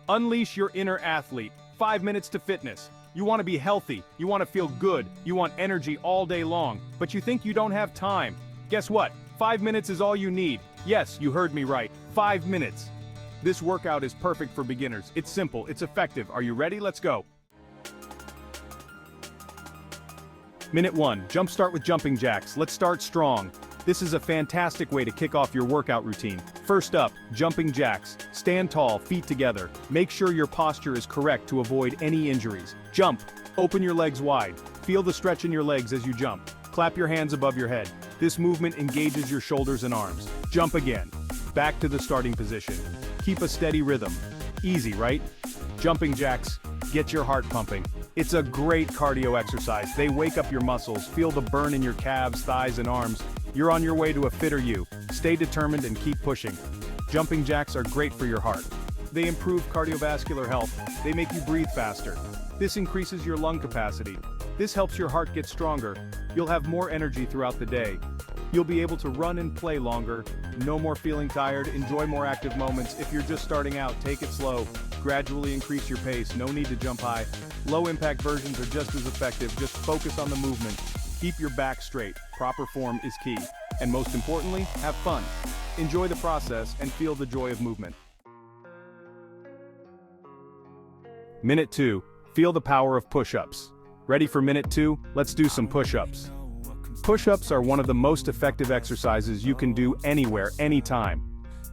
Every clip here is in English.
Unleash your inner athlete. 5 minutes to fitness. You want to be healthy, you want to feel good, you want energy all day long, but you think you don't have time. Guess what? 5 minutes is all you need. Yes, you heard me right. 5 minutes. This workout is perfect for beginners. It's simple, it's effective. Are you ready? Let's go. Minute 1. Jumpstart with jumping jacks. Let's start strong. This is a fantastic way to kick off your workout routine. First up, jumping jacks. Stand tall, feet together. Make sure your posture is correct to avoid any injuries. Jump. Open your legs wide. Feel the stretch in your legs as you jump. Clap your hands above your head. This movement engages your shoulders and arms. Jump again. Back to the starting position. Keep a steady rhythm. Easy, right? Jumping jacks. Get your heart pumping. It's a great cardio exercise. They wake up your muscles. Feel the burn in your calves, thighs, and arms. You're on your way to a fitter you. Stay determined and keep pushing. Jumping jacks are great for your heart. They improve cardiovascular health. They make you breathe faster. This increases your lung capacity. This helps your heart get stronger. You'll have more energy throughout the day. You'll be able to run and play longer. No more feeling tired. Enjoy more active moments. If you're just starting out, take it slow. Gradually increase your pace. No need to jump high. Low impact versions are just as effective. Just focus on the movement. Keep your back straight. Proper form is key. And most importantly, have fun. Enjoy the process and feel the joy of movement. Minute 2. Feel the power of push-ups. Ready for minute 2? Let's do some push-ups. Push-ups are one of the most effective exercises you can do anywhere, anytime.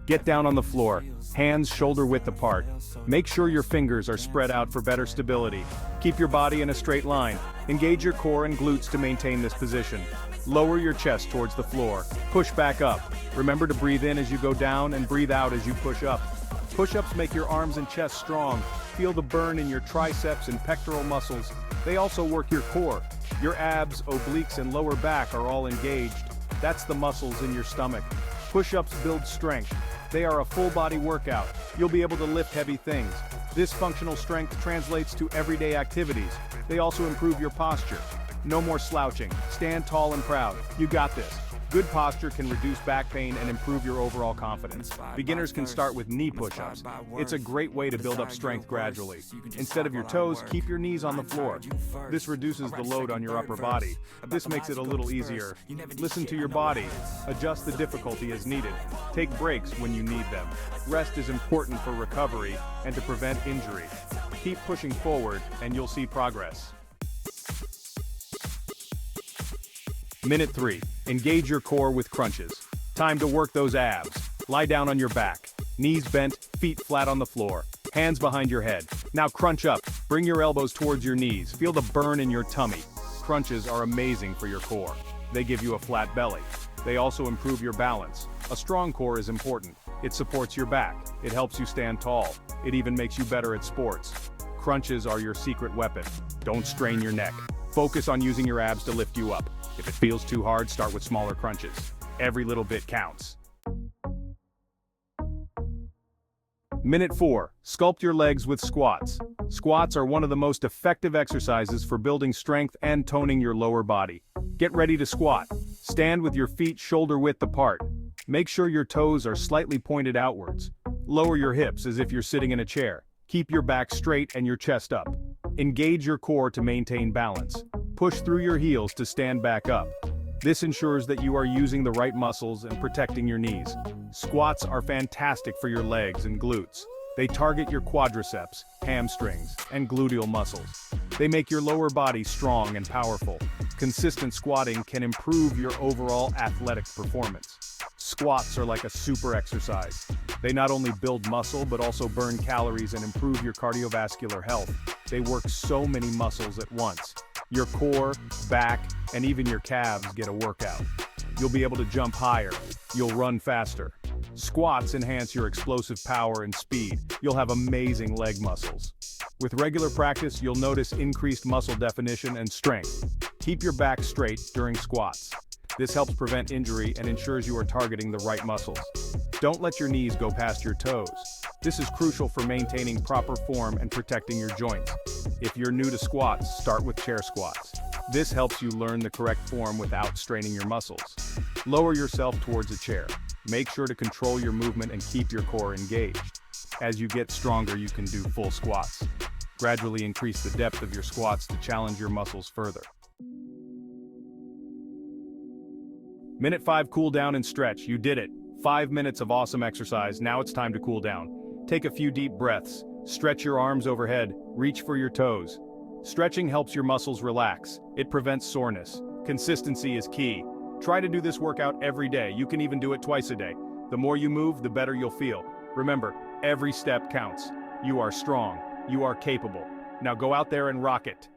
Get down on the floor, hands shoulder width apart. Make sure your fingers are spread out for better stability. Keep your body in a straight line. Engage your core and glutes to maintain this position. Lower your chest towards the floor. Push back up. Remember to breathe in as you go down and breathe out as you push up. Push-ups make your arms and chest strong. Feel the burn in your triceps and pectoral muscles. They also work your core. Your abs, obliques, and lower back are all engaged. That's the muscles in your stomach. Push-ups build strength. They are a full-body workout. You'll be able to lift heavy things. This functional strength translates to everyday activities. They also improve your posture. No more slouching. Stand tall and proud. You got this. Good posture can reduce back pain and improve your overall confidence. Beginners can start with knee push-ups. It's a great way to build up strength gradually. Instead of your toes, keep your knees on the floor. This reduces the load on your upper body. This makes it a little easier. Listen to your body. Adjust the difficulty as needed. Take breaks when you need them. Rest is important for recovery and to prevent injury. Keep pushing forward and you'll see progress. Minute 3. Engage your core with crunches. Time to work those abs. Lie down on your back. Knees bent, feet flat on the floor. Hands behind your head. Now crunch up. Bring your elbows towards your knees. Feel the burn in your tummy. Crunches are amazing for your core. They give you a flat belly. They also improve your balance. A strong core is important. It supports your back. It helps you stand tall. It even makes you better at sports. Crunches are your secret weapon. Don't strain your neck. Focus on using your abs to lift you up. If it feels too hard, start with smaller crunches. Every little bit counts. Minute 4. Sculpt your legs with squats. Squats are one of the most effective exercises for building strength and toning your lower body. Get ready to squat. Stand with your feet shoulder width apart. Make sure your toes are slightly pointed outwards. Lower your hips as if you're sitting in a chair. Keep your back straight and your chest up. Engage your core to maintain balance. Push through your heels to stand back up. This ensures that you are using the right muscles and protecting your knees. Squats are fantastic for your legs and glutes. They target your quadriceps, hamstrings, and gluteal muscles. They make your lower body strong and powerful. Consistent squatting can improve your overall athletic performance. Squats are like a super exercise. They not only build muscle but also burn calories and improve your cardiovascular health. They work so many muscles at once. Your core, back, and even your calves get a workout. You'll be able to jump higher. You'll run faster. Squats enhance your explosive power and speed. You'll have amazing leg muscles. With regular practice, you'll notice increased muscle definition and strength. Keep your back straight during squats. This helps prevent injury and ensures you are targeting the right muscles. Don't let your knees go past your toes. This is crucial for maintaining proper form and protecting your joints. If you're new to squats, start with chair squats. This helps you learn the correct form without straining your muscles. Lower yourself towards a chair. Make sure to control your movement and keep your core engaged. As you get stronger, you can do full squats. Gradually increase the depth of your squats to challenge your muscles further. Minute 5, cool down and stretch. You did it. 5 minutes of awesome exercise. Now it's time to cool down. Take a few deep breaths. Stretch your arms overhead. Reach for your toes. Stretching helps your muscles relax. It prevents soreness. Consistency is key. Try to do this workout every day. You can even do it twice a day. The more you move, the better you'll feel. Remember, every step counts. You are strong. You are capable. Now go out there and rock it.